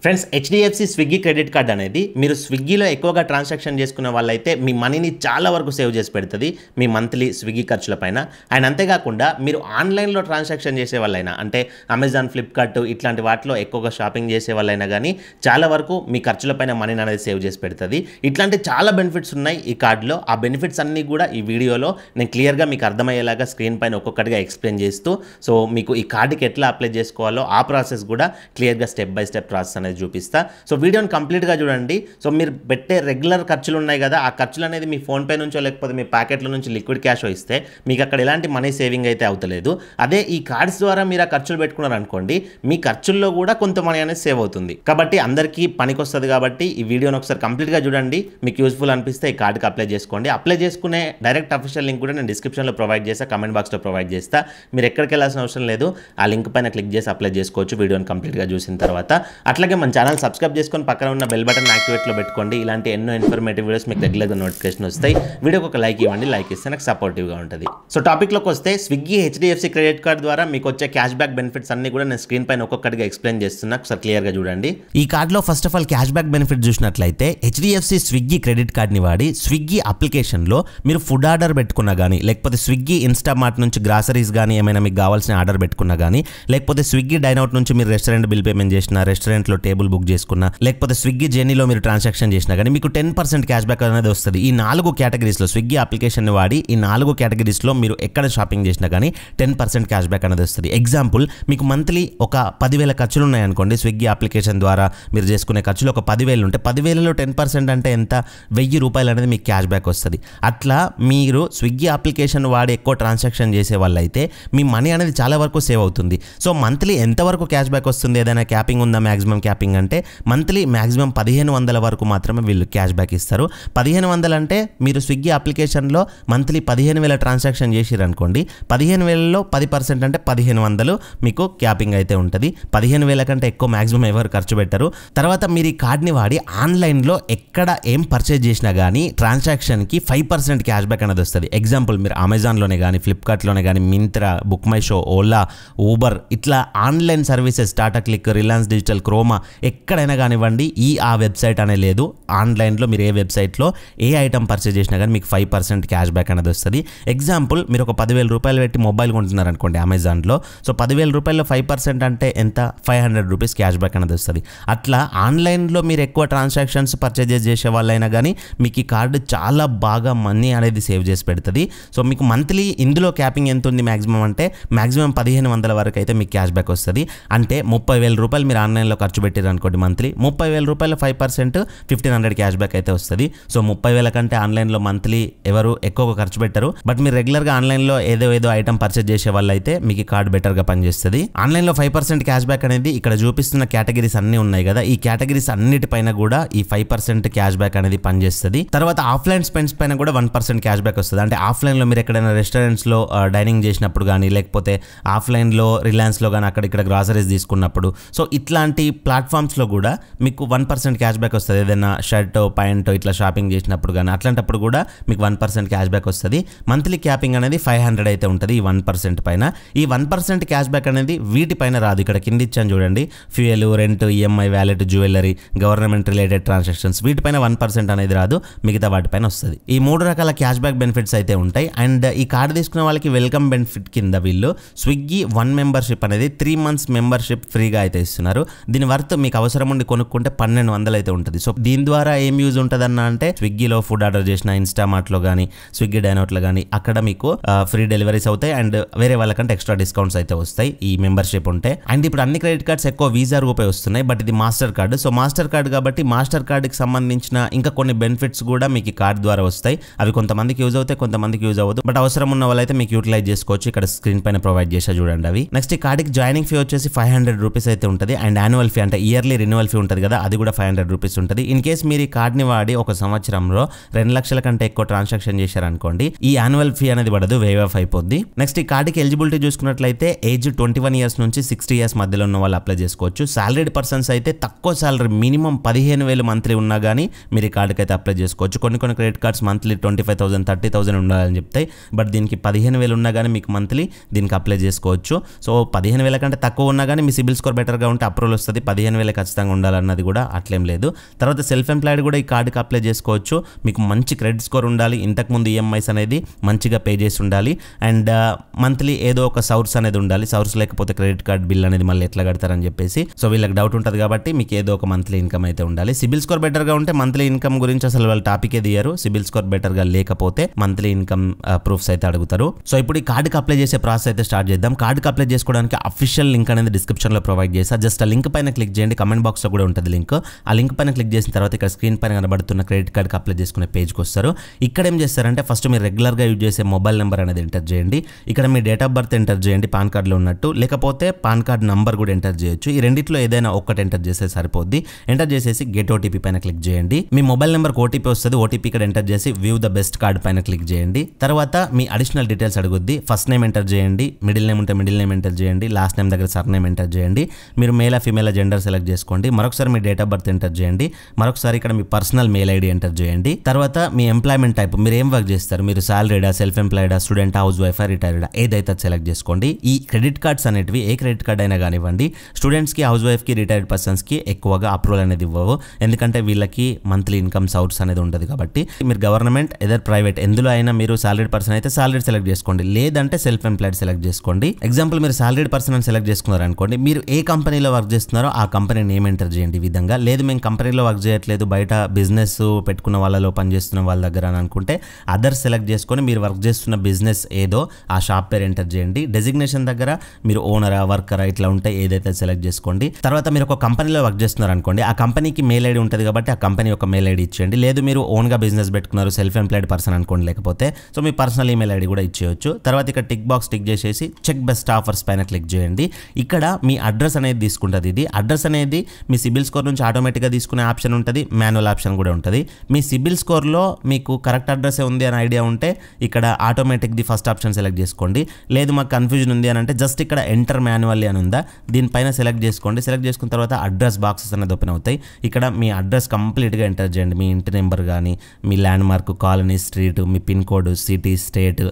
Friends, HDFC Swiggy credit card అనేది మీరు స్విగ్గీలో ఎక్కువగా ట్రాన్సాక్షన్ చేసుకున్న వాళ్ళైతే మీ మనీని చాలా వరకు సేవ్ చేసి పెడుతుంది మీ మంత్లీ స్విగ్గీ ఖర్చులపైన. అండ్ అంతేకాకుండా మీరు ఆన్లైన్లో ట్రాన్సాక్షన్ చేసే వాళ్ళైనా, అంటే అమెజాన్, ఫ్లిప్కార్ట్ ఇట్లాంటి వాటిలో ఎక్కువగా షాపింగ్ చేసే వాళ్ళైనా కానీ చాలా వరకు మీ ఖర్చులపైన మనీని అనేది సేవ్ చేసి పెడుతుంది. ఇట్లాంటి చాలా బెనిఫిట్స్ ఉన్నాయి ఈ కార్డులో. ఆ బెనిఫిట్స్ అన్నీ కూడా ఈ వీడియోలో నేను క్లియర్గా మీకు అర్థమయ్యేలాగా స్క్రీన్ పైన ఒక్కొక్కటిగా ఎక్స్ప్లెయిన్ చేస్తూ, సో మీకు ఈ కార్డుకి ఎట్లా అప్లై చేసుకోవాలో ఆ ప్రాసెస్ కూడా క్లియర్గా స్టెప్ బై స్టెప్ ప్రాసెస్ అనేది చూపిస్తా. సో వీడియోని కంప్లీట్గా చూడండి. సో మీరు పెట్టే రెగ్యులర్ ఖర్చులు ఉన్నాయి కదా, ఆ ఖర్చులు అనేది మీ ఫోన్పే నుంచో లేకపోతే మీ ప్యాకెట్ల నుంచి లిక్విడ్ క్యాష్ ఇస్తే మీకు అక్కడ ఎలాంటి మనీ సేవింగ్ అయితే అవుతలేదు. అదే ఈ కార్డ్స్ ద్వారా మీరు ఆ ఖర్చులు పెట్టుకున్నారు అనుకోండి, మీ ఖర్చుల్లో కూడా కొంత మనీ అనేది సేవ్ అవుతుంది. కాబట్టి అందరికీ పనికి వస్తుంది. కాబట్టి ఈ వీడియోని ఒకసారి కంప్లీట్గా చూడండి. మీకు యూస్ఫుల్ అనిపిస్తే ఈ కార్డుకి అప్లై చేసుకోండి. అప్లై చేసుకునే డైరెక్ట్ అఫీషియల్ లింక్ కూడా నేను డిస్క్రిప్షన్లో ప్రొవైడ్ చేస్తా, కమెంట్ బాక్స్లో ప్రొవైడ్ చేస్తా. మీరు ఎక్కడికి వెళ్ళాల్సిన అవసరం లేదు. ఆ లింక్ పైన క్లిక్ చేసి అప్లై చేసుకోవచ్చు వీడియోని కంప్లీట్గా చూసిన తర్వాత. అట్లాగే మన ఛానల్ సబ్స్క్రైబ్ చేసుకొని పక్కన ఉన్న బెల్ బటన్ యాక్టివేట్లో పెట్టుకోండి. ఇలాంటి ఎన్నో ఇన్ఫర్మేటివ్ వీడియోస్ మీకు రెగ్యులర్గా నోటిఫికేషన్ వస్తాయి. వీడియోకి ఒక లైక్ ఇవ్వండి. లైక్ ఇస్తే నాకు సపోర్టివ్గా ఉంటుంది. సో టాపిక్లోకి వస్తే, స్విగ్గీ హెచ్డిఎఫ్సి క్రెడిట్ కార్డ్ ద్వారా మీకు వచ్చే క్యాష్ బ్యాక్ బెనిఫిట్స్ అన్ని కూడా నేను స్క్రీన్ పైన ఒక్కొక్కటిగా ఎక్స్ప్లెయిన్ చేస్తున్నా. ఒకసారి క్లియర్గా చూడండి. ఈ కార్డులో first of all cash back benefit చూసినట్లయితే, హెచ్డిఎఫ్సి స్విగ్గీ క్రెడిట్ కార్డ్ని వాడి స్విగ్గీ అప్లికేషన్లో మీరు ఫుడ్ ఆర్డర్ పెట్టుకున్నా కానీ, లేకపోతే స్విగ్గీ ఇన్స్టామార్ట్ నుంచి గ్రాసరీస్ కానీ ఏమైనా మీకు కావాల్సిన ఆర్డర్ పెట్టుకున్నా కానీ, లేకపోతే స్విగ్గీ డైనౌట్ నుంచి మీరు రెస్టారెంట్ బిల్ పేమెంట్ చేసినా, రెస్టారెంట్లో టేబుల్ బుక్ చేసుకున్నా, లేకపోతే స్విగ్గీ జర్నీలో మీరు ట్రాన్సాక్షన్ చేసినా కానీ మీకు 10% క్యాష్ బ్యాక్ అనేది వస్తుంది. ఈ 4 కేటగిరీస్లో స్విగ్గీ అప్లికేషన్ వాడి ఈ 4 కేటగిరీస్లో మీరు ఎక్కడ షాపింగ్ చేసినా కానీ 10% క్యాష్ బ్యాక్ అనేది వస్తుంది. ఎగ్జాంపుల్, మీకు మంత్లీ ఒక 10,000 ఖర్చులు ఉన్నాయనుకోండి, స్విగ్గీ అప్లికేషన్ ద్వారా మీరు చేసుకునే ఖర్చులు ఒక 10,000 ఉంటే 10,000లో 10% అంటే ఎంత? 1,000 రూపాయలు అనేది మీకు క్యాష్ బ్యాక్ వస్తుంది. అట్లా మీరు స్విగ్గీ అప్లికేషన్ వాడి ఎక్కువ ట్రాన్సాక్షన్ చేసే వాళ్ళైతే మీ మనీ అనేది చాలా వరకు సేవ్ అవుతుంది. సో మంత్లీ ఎంతవరకు క్యాష్ బ్యాక్ వస్తుంది? ఏదైనా క్యాపింగ్ ఉందా? మ్యాక్సిమం క్యాపింగ్ అంటే మంత్లీ మ్యాక్సిమం 1,500 వరకు మాత్రమే వీళ్ళు క్యాష్ బ్యాక్ ఇస్తారు. 1,500 అంటే మీరు స్విగ్గీ అప్లికేషన్లో మంత్లీ 15,000 ట్రాన్సాక్షన్ చేసిరనుకోండి, 15,000లో 10% అంటే 1,500 మీకు క్యాపింగ్ అయితే ఉంటుంది. 15,000 కంటే ఎక్కువ మ్యాక్సిమం ఎవరు ఖర్చు పెట్టరు. తర్వాత మీరు ఈ కార్డ్ని వాడి ఆన్లైన్లో ఎక్కడ ఏం పర్చేజ్ చేసినా కానీ ట్రాన్సాక్షన్కి 5% క్యాష్ బ్యాక్ అనేది వస్తుంది. ఎగ్జాంపుల్, మీరు అమెజాన్లోనే కానీ, ఫ్లిప్కార్ట్లోనే కానీ, Myntra, BookMyShow, Ola, Uber ఇట్లా ఆన్లైన్ సర్వీసెస్, టాటా క్లిక్, రిలయన్స్ డిజిటల్, క్రోమా ఎక్కడైనా కానివ్వండి, ఆ వెబ్సైట్ అనే లేదు. ఆన్లైన్లో మీరు ఏ వెబ్సైట్లో ఏ ఐటమ్ పర్చేజ్ చేసినా కానీ మీకు 5% క్యాష్ బ్యాక్ అనేది వస్తుంది. ఎగ్జాంపుల్, మీరు ఒక 10,000 రూపాయలు పెట్టి మొబైల్ కొంటున్నారు అనుకోండి అమెజాన్లో. సో 10,000 రూపాయల్లో 5% అంటే ఎంత? 500 రూపీస్ క్యాష్ బ్యాక్ అనేది వస్తుంది. అట్లా ఆన్లైన్లో మీరు ఎక్కువ ట్రాన్సాక్షన్స్ పర్చేజెస్ చేసే వాళ్ళైనా కానీ మీకు ఈ కార్డు చాలా బాగా మనీ అనేది సేవ్ చేసి పెడుతుంది. సో మీకు మంత్లీ ఇందులో క్యాపింగ్ ఎంత ఉంది మ్యాక్సిమం అంటే, మ్యాక్సిమం 1,500 వరకు అయితే మీకు క్యాష్ బ్యాక్ వస్తుంది. అంటే 30,000 రూపాయలు మీరు ఆన్లైన్లో ఖర్చు పెట్టారు అనుకోండి మంత్లీ, 30,000 రూపాయలు 5% 1,500 క్యాష్ బ్యాక్ అయితే వస్తుంది. సో 30,000 కంటే ఆన్లైన్లో మంత్లీ ఎవరు ఎక్కువగా ఖర్చు పెట్టరు. బట్ మీరు రెగ్యులర్గా ఆన్లైన్లో ఏదో ఐటమ్ పర్చేజ్ చేసే వాళ్ళు అయితే మీకు ఈ కార్డు బెటర్గా పనిచేస్తుంది. ఆన్లైన్లో 5% క్యాష్ బ్యాక్ అనేది ఇక్కడ చూపిస్తున్న కేటగిరీస్ అన్ని ఉన్నాయి కదా, ఈ కేటగిరీస్ అన్నిటిపైన కూడా ఈ 5% క్యాష్ బ్యాక్ అనేది పనిచేస్తుంది. తర్వాత ఆఫ్లైన్ స్పెండ్స్ పైన కూడా 1% క్యాష్ బ్యాక్ వస్తుంది. అంటే ఆఫ్లైన్లో మీరు ఎక్కడైనా రెస్టారెంట్స్లో డైనింగ్ చేసినప్పుడు కానీ, లేకపోతే ఆఫ్లైన్లో రిలయన్స్లో కానీ అక్కడ ఇక్కడ గ్రాసరీస్ తీసుకున్నప్పుడు, సో ఇట్లాంటి ప్లాట్ఫామ్స్లో కూడా మీకు 1% క్యాష్ బ్యాక్ వస్తుంది. ఏదైనా షర్ట్, ప్యాంట్ ఇట్లా షాపింగ్ చేసినప్పుడు కానీ అట్లాంటప్పుడు కూడా మీకు 1% క్యాష్ బ్యాక్ వస్తుంది. మంత్లీ క్యాపింగ్ అనేది 500 అయితే ఉంటుంది ఈ 1% పైన. ఈ 1% క్యాష్ బ్యాక్ అనేది వీటిపైన రాదు. ఇక్కడ కింద ఇచ్చాను చూడండి, fuel, rent, EMI, wallet, jewellery, government related transactions, వీటిపైన 1% అనేది రాదు. మిగతా వాటిపైన వస్తుంది. ఈ 3 రకాల క్యాష్ బ్యాక్ బెనిఫిట్స్ అయితే ఉంటాయి. అండ్ ఈ కార్డు తీసుకున్న వాళ్ళకి వెల్కమ్ బెనిఫిట్ కింద వీళ్ళు స్విగ్గీ 1 మెంబర్షిప్ అనేది 3 months మెంబర్షిప్ ఫ్రీగా అయితే ఇస్తున్నారు. దీని వర్త్ మీకు అవసరం ఉండి కొనుక్కుంటే 1,200 అయితే ఉంటుంది. సో దీని ద్వారా ఏం యూజ్ ఉంటుందన్న అంటే, స్విగ్గీలో ఫుడ్ ఆర్డర్ చేసిన, ఇన్స్టామార్ట్లో కానీ, స్విగ్గీ డైనౌట్లో కానీ అక్కడ మీకు ఫ్రీ డెలివరీస్ అవుతాయి. అండ్ వేరే వాళ్ళకంటే ఎక్స్ట్రా డిస్కౌంట్స్ అయితే వస్తాయి ఈ మెంబర్షిప్ ఉంటే. అండ్ ఇప్పుడు అన్ని క్రెడిట్ కార్డ్స్ ఎక్కువ వీసా రూపే వస్తున్నాయి, బట్ ఇది master card. So master card కాబట్టి మాస్టర్ కార్డుకి సంబంధించిన ఇంకా కొన్ని బెనిఫిట్స్ కూడా మీకు ఈ కార్డు ద్వారా వస్తాయి. అవి కొంతమందికి యూజ్ అవుతాయి, కొంతమందికి యూజ్ అవ్వదు. బట్ అవసరం ఉన్న వాళ్ళైతే మీకు యూటిలైజ్ చేసుకోవచ్చు. ఇక్కడ స్క్రీన్ పైన ప్రొవైడ్ చేసా చూడండి అవి. నెక్స్ట్ ఈ కార్డుకి జాయినింగ్ ఫీ వచ్చేసి 500 రూపీస్ అయితే ఉంటుంది. అండ్ యాన్యువల్ ఫీ అంటే ఇయర్లీ రెన్యువల్ ఫీ ఉంటుంది కదా, అది కూడా 500 రూపీస్ ఉంటుంది. ఇన్ కేస్ మీరు ఈ కార్డ్ని వాడి ఒక సంవత్సరంలో 2 లక్షల కంటే ఎక్కువ ట్రాన్సాక్షన్ చేశారనుకోండి, ఈ యాన్యువల్ ఫీ అనేది పడదు, వేవ్ ఆఫ్ అయిపోద్ది. నెక్స్ట్ ఈ కార్డుకి ఎలిజిబిలిటీ చూసుకున్నట్లయితే ఏజ్ 21 ఇయర్స్ నుంచి 60 ఇయర్స్ మధ్యలో ఉన్న వాళ్ళు అప్లై చేసుకోవచ్చు. సాలరీడ్ పర్సన్స్ అయితే తక్కువ సాలరీ మినిమం 15,000 మంత్లీ ఉన్నా కానీ మీరు ఈ కార్డుకి అయితే అప్లై చేసుకోవచ్చు. కొన్ని క్రెడిట్ కార్డ్స్ మంత్లీ 25,000, 30,000 ఉండాలని చెప్తాయి. బట్ దీనికి 15,000 ఉన్నా కానీ మీకు మంత్లీ దీనికి అప్లై చేసుకోవచ్చు. సో 15,000 కంటే తక్కువ ఉన్నా కానీ మీ సిబిల్ స్కోర్ బెటర్గా ఉంటే అప్రూవల్ వస్తుంది. 15,000 15,000 ఖచ్చితంగా ఉండాలన్నది కూడా అట్లేం లేదు. తర్వాత సెల్ఫ్ ఎంప్లాయిడ్ కూడా ఈ కార్డుకి అప్లై చేసుకోవచ్చు. మీకు మంచి క్రెడిట్ స్కోర్ ఉండాలి, ఇంతకుముందు ఈఎంఐస్ అనేది మంచిగా పే చేసి ఉండాలి, అండ్ మంత్లీ ఏదో ఒక సోర్స్ అనేది ఉండాలి. సోర్స్ లేకపోతే క్రెడిట్ కార్డ్ బిల్ అనేది మళ్ళీ ఎట్లా కడతారని చెప్పేసి సో వీళ్ళకి డౌట్ ఉంటుంది కాబట్టి మీకు ఏదో ఒక మంత్లీ ఇన్కమ్ అయితే ఉండాలి. సిబిల్ స్కోర్ బెటర్గా ఉంటే మంత్లీ ఇన్కమ్ గురించి అసలు వాళ్ళు టాపిక్ దియ్యరు. సిబిల్ స్కోర్ బెటర్గా లేకపోతే మంత్లీ ఇన్కమ్ ప్రూఫ్స్ అయితే అడుగుతారు. సో ఇప్పుడు ఈ కార్డుకి అప్లై చేసే ప్రాసెస్ అయితే స్టార్ట్ చేద్దాం. కార్డుకి అప్లై చేసుకోవడానికి అఫీషియల్ లింక్ అనేది డిస్క్రిప్షన్లో ప్రొవైడ్ చేస్తా. జస్ట్ ఆ లింక్ పైన క్లిక్ చేయండి, కమెంట్ బాక్స్లో కూడా ఉంటుంది లింక్. ఆ లింక్ పైన క్లిక్ చేసిన తర్వాత ఇక్కడ స్క్రీన్ పైన కనబడుతున్న క్రెడిట్ కార్డ్కి అప్లై చేసుకునే పేజ్కి వస్తారు. ఇక్కడ ఏం చేస్తారంటే ఫస్ట్ మీరు రెగ్యులర్గా యూజ్ చేసే మొబైల్ నెంబర్ అనేది ఎంటర్ చేయండి. ఇక్కడ మీ డేట్ ఆఫ్ బర్త్ ఎంటర్ చేయండి పాన్ కార్డులో ఉన్నట్టు, లేకపోతే పాన్ కార్డ్ నంబర్ కూడా ఎంటర్ చేయొచ్చు. ఈ రెండిట్లో ఏదైనా ఒక్కటి ఎంటర్ చేస్తే సరిపోద్ది. ఎంటర్ చేసేసి గెట్ ఓటీపీ పైన క్లిక్ చేయండి. మీ మొబైల్ నెంబర్కి ఓటీపీ వస్తుంది. ఓటీపీ ఇక్కడ ఎంటర్ చేసి వ్యూ ద బెస్ట్ కార్డ్ పైన క్లిక్ చేయండి. తర్వాత మీ అడిషనల్ డీటెయిల్స్ అడుగుద్ది. ఫస్ట్ నేమ్ ఎంటర్ చేయండి, మిడిల్ నేమ్ ఉంటే మిడిల్ నేమ్ ఎంటర్ చేయండి, లాస్ట్ నేమ్ దగ్గర సర్ నేమ్ ఎంటర్ చేయండి. మీరు మేలా ఫీమేల్ జెండర్ సెలెక్ట్ చేసుకోండి. మరొకసారి మీ డేట్ ఆఫ్ బర్త్ ఎంటర్ చేయండి. మరొకసారి ఇక్కడ మీ పర్సనల్ మెయిల్ ఐడి ఎంటర్ చేయండి. తర్వాత మీ ఎంప్లాయ్మెంట్ టైప్, మీరు ఏం వర్క్ చేస్తారు, మీరు సాలరీడా, సెల్ఫ్ ఎంప్లాయిడా, స్టూడెంట్, హౌస్ వైఫా, రిటైర్డా, ఏదైతే సెలెక్ట్ చేసుకోండి. ఈ క్రెడిట్ కార్డ్స్ అనేటివి ఏ క్రెడిట్ కార్డ్ అయినా కానివ్వండి స్టూడెంట్స్కి, హౌస్ వైఫ్కి, రిటైర్డ్ పర్సన్స్కి ఎక్కువగా అప్రూవల్ అనేది ఇవ్వవు. ఎందుకంటే వీళ్ళకి మంత్లీ ఇన్కమ్ సోర్స్ అనేది ఉండదు కాబట్టి. మీరు గవర్నమెంట్ ఎదర్ ప్రైవేట్ ఎందులో అయినా మీరు సాలరీడ్ పర్సన్ అయితే సాలరీడ్ సెలెక్ట్ చేసుకోండి, లేదంటే సెల్ఫ్ ఎంప్లాయిడ్ సెలెక్ట్ చేసుకోండి. ఎగ్జాంపుల్ మీరు సాలరీడ్ పర్సన్ అని సెలెక్ట్ చేసుకున్నారు అనుకోండి, మీరు ఏ కంపెనీలో వర్క్ చేస్తున్నారో ఆ కంపెనీ నేమ్ ఎంటర్ చేయండి. ఈ విధంగా లేదు మేము కంపెనీలో వర్క్ చేయట్లేదు, బయట బిజినెస్ పెట్టుకున్న వాళ్ళలో పనిచేస్తున్న వాళ్ళ దగ్గర అని అనుకుంటే అదర్స్ సెలెక్ట్ చేసుకొని మీరు వర్క్ చేస్తున్న బిజినెస్ ఏదో ఆ షాప్ పేరు ఎంటర్ చేయండి. డెసిగ్నేషన్ దగ్గర మీరు ఓనరా, వర్కరా ఇట్లా ఉంటే ఏదైతే సెలెక్ట్ చేసుకోండి. తర్వాత మీరు ఒక కంపెనీలో వర్క్ చేస్తున్నారు అనుకోండి, ఆ కంపెనీకి మెయిల్ ఐడి ఉంటుంది కాబట్టి ఆ కంపెనీ యొక్క మెయిల్ ఐడి ఇచ్చేయండి. లేదు మీరు ఓన్గా బిజినెస్ పెట్టుకున్నారు, సెల్ఫ్ ఎంప్లాయిడ్ పర్సన్ అనుకోండి, లేకపోతే సో మీ పర్సనల్ ఈమెయిల్ ఐడి కూడా ఇచ్చేయచ్చు. తర్వాత ఇక్కడ టిక్ బాక్స్ టిక్ చేసేసి చెక్ బెస్ట్ ఆఫర్స్ పైన క్లిక్ చేయండి. ఇక్కడ మీ అడ్రస్ అనేది తీసుకుంటుంది. ఇది అడ్రస్ అనేది మీ సిబిల్ స్కోర్ నుంచి ఆటోమేటిక్గా తీసుకునే ఆప్షన్ ఉంటుంది, మాన్యువల్ ఆప్షన్ కూడా ఉంటుంది. మీ సిబిల్ స్కోర్లో మీకు కరెక్ట్ అడ్రస్ ఉంది అని ఐడియా ఉంటే ఇక్కడ automatic the first option select చేసుకోండి. లేదు మాకు కన్ఫ్యూజన్ ఉంది అని అంటే జస్ట్ ఇక్కడ ఎంటర్ మాన్యువల్లీ అని ఉందా, దీనిపైన సెలెక్ట్ చేసుకోండి. సెలెక్ట్ చేసుకున్న తర్వాత అడ్రస్ బాక్సెస్ అనేది ఓపెన్ అవుతాయి. ఇక్కడ మీ అడ్రస్ కంప్లీట్గా ఎంటర్ చేయండి. మీ ఇంటి నెంబర్ కానీ, మీ ల్యాండ్ మార్క్, కాలనీ, స్ట్రీట్, మీ pin code, city, state,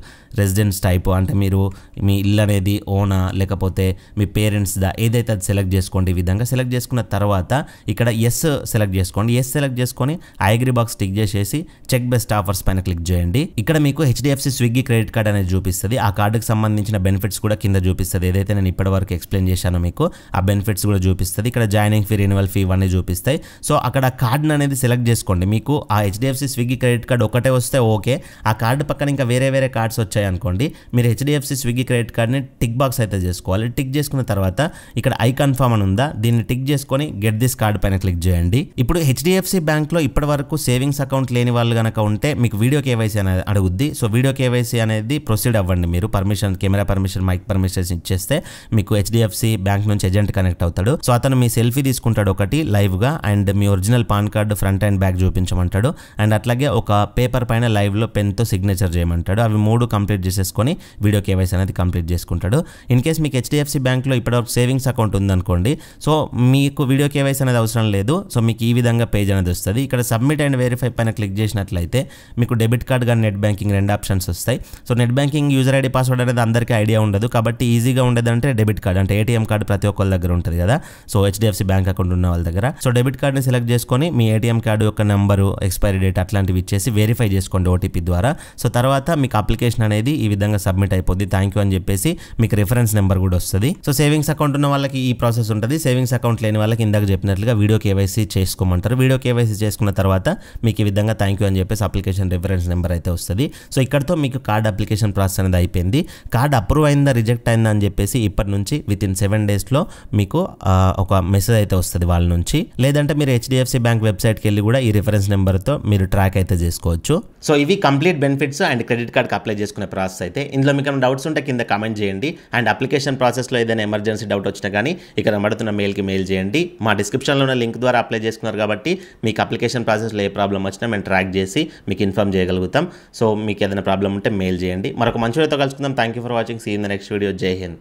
residence type, అంటే మీరు మీ ఇల్లు అనేది ఓనా లేకపోతే మీ పేరెంట్స్ దా ఏదైతే అది సెలెక్ట్ చేసుకోండి. ఈ విధంగా సెలెక్ట్ చేసుకున్న తర్వాత ఇక్కడ ఎస్ సెలెక్ట్ చేసుకోండి. ఎస్ సెలెక్ట్ చేసుకొని ఐ అగ్రీ బాక్స్ టిక్ చేసేసి చెక్ బెస్ట్ ఆఫర్స్ పైన క్లిక్ చేయండి. ఇక్కడ మీకు హెచ్డిఎఫ్సి స్విగ్గీ క్రెడిట్ కార్డ్ అనేది చూపిస్తుంది. ఆ కార్డుకి సంబంధించిన బెనిఫిట్స్ కూడా కింద చూపిస్తుంది. ఏదైతే నేను ఇప్పటివరకు ఎక్స్ప్లెయిన్ చేశానో మీకు ఆ బెనిఫిట్స్ కూడా చూపిస్తుంది. ఇక్కడ జాయినింగ్ ఫీ, రెన్యువల్ ఫీ ఇవన్నీ చూపిస్తాయి. సో అక్కడ కార్డుని అనేది సెలెక్ట్ చేసుకోండి. మీకు ఆ హెచ్డిఎఫ్సి స్విగ్గీ క్రెడిట్ కార్డ్ ఒకటే వస్తే ఓకే. ఆ కార్డు పక్కన ఇంకా వేరే వేరే కార్డ్స్ వచ్చాయి అనుకోండి, మీరు హెచ్డిఎఫ్సి స్విగ్గీ క్రెడిట్ కార్డ్ని టిక్ బాక్స్ అయితే చేసుకోవాలి. టిక్ చేసుకున్న తర్వాత ఇక్కడ ఐ కన్ఫర్మ్ అని ఉందా, దీన్ని టిక్ చేసుకొని గెట్ దిస్ కార్డ్ పైన క్లిక్ చేయండి. ఇప్పుడు హెచ్డిఎఫ్సి బ్యాంక్లో ఇప్పటి వరకు సేవింగ్స్ అకౌంట్ లేని వాళ్ళు కనుక ఉంటే మీకు వీడియో కేవైసీ అనేది అడుగుద్ది. సో వీడియో కేవైసీ అనేది ప్రొసీడ్ అవ్వండి. మీరు permission, camera permission, mic permissions ఇచ్చేస్తే మీకు హెచ్డిఎఫ్సి బ్యాంక్ నుంచి ఏజెంట్ కనెక్ట్ అవుతాడు. సో అతను మీ సెల్ఫీ తీసుకుంటాడు ఒకటి లైవ్గా, అండ్ మీ original PAN card front and back చూపించమంటాడు, అండ్ అట్లాగే ఒక పేపర్ పైన లైవ్లో పెన్తో సిగ్నేచర్ చేయమంటాడు. అవి 3 కంప్లీట్ చేసేసుకొని వీడియో కేవైసీ అనేది కంప్లీట్ చేసుకుంటాడు. ఇన్ కేస్ మీకు హెచ్డిఎఫ్సి బ్యాంక్లో ఇప్పటివరకు సేవింగ్స్ అకౌంట్ ఉందనుకోండి, సో మీకు వీడియో కేవైసీ అనేది అవసరం లేదు. సో మీకు ఈ విధంగా పేజ్ అనేది వస్తుంది. ఇక్కడ సబ్మిట్ అండ్ వెరిఫై పైన క్లిక్ చేసినట్లయితే మీకు డెబిట్ కార్డ్ కానీ నెట్ బ్యాంకింగ్ 2 ఆప్షన్స్ వస్తాయి. So net banking user ID password అనేది అందరికీ ఐడియా ఉండదు కాబట్టి ఈజీగా ఉండేదంటే డెబిట్ కార్డ్, అంటే ఏటీఎం కార్డు ప్రతి ఒక్కరి దగ్గర ఉంటుంది కదా, సో హెచ్డిఎఫ్సి బ్యాంక్ అకౌంట్ ఉన్న వాళ్ళ దగ్గర. సో డెబిట్ కార్డ్ని సెలెక్ట్ చేసుకొని మీ ఏటీఎం కార్డు యొక్క నెంబరు, ఎక్స్పైరీ డేట్ అట్లాంటివి ఇచ్చేసి వెరిఫై చేసుకోండి ఓటీపీ ద్వారా. సో తర్వాత మీకు అప్లికేషన్ అనేది ఈ విధంగా సబ్మిట్ అయిపోద్ది. థ్యాంక్ యూ అని చెప్పేసి మీకు రిఫరెన్స్ నెంబర్ కూడా వస్తుంది. సో సేవింగ్స్ అకౌంట్ ఉన్న వాళ్ళకి ఈ ప్రాసెస్ ఉంటుంది. సేవింగ్స్ అకౌంట్ లేని వాళ్ళకి ఇందాక చెప్పినట్లుగా వీడియో కేవైసీ చేసుకోమంటారు. వీడియో కేవైసీ చేసుకున్న తర్వాత మీకు ఈ విధంగా థ్యాంక్ యూ అని చెప్పేసి అప్లికేషన్ రిఫరెన్స్ నెంబర్ అయితే వస్తుంది. సో ఇక్కడతో మీకు కార్డ్ అప్లికేషన్ ప్రాసెస్ అనేది అయిపోయింది. కార్డ్ అప్రూవ్ అయిందా, రిజెక్ట్ అయిందా అని చెప్పేసి ఇప్పటి నుంచి విత్ ఇన్ 7 డేస్లో మీకు ఒక మెసేజ్ అయితే వస్తుంది వాళ్ళ నుంచి. లేదంటే మీరు హెచ్డిఎఫ్సి బ్యాంక్ వెబ్సైట్కి వెళ్ళి కూడా ఈ రిఫరెన్స్ నెంబర్తో మీరు ట్రాక్ అయితే చేసుకోవచ్చు. సో ఇవి కంప్లీట్ బెనిఫిట్స్ అండ్ క్రెడిట్ కార్డ్కి అప్లై చేసుకునే ప్రాసెస్ అయితే. ఇందులో మీకు ఏమైనా డౌట్స్ ఉంటే కింద కామెంట్ చేయండి. అండ్ అప్లికేషన్ ప్రాసెస్లో ఏదైనా ఎమర్జెన్సీ డౌట్ వచ్చినా కానీ ఇక్కడ పడుతున్న మెయిల్కి మెయిల్ చేయండి. మా డిస్క్రిప్షన్లో ఉన్న లింక్ ద్వారా అప్లై చేసుకున్నారు కాబట్టి మీకు అప్లికేషన్ ప్రాసెస్లో ఏ ప్రాబ్లం వచ్చినా మేము ట్రాక్ చేసి మీకు ఇన్ఫార్మ్ చేయగలుగుతాం. సో మీకు ఏదైనా ప్రాబ్లం ఉంటే మెయిల్ చేయండి. మరొక మంచి వీడియోతో కలుసుకుందాం. Thank you for watching. See in the next video. Jai Hind.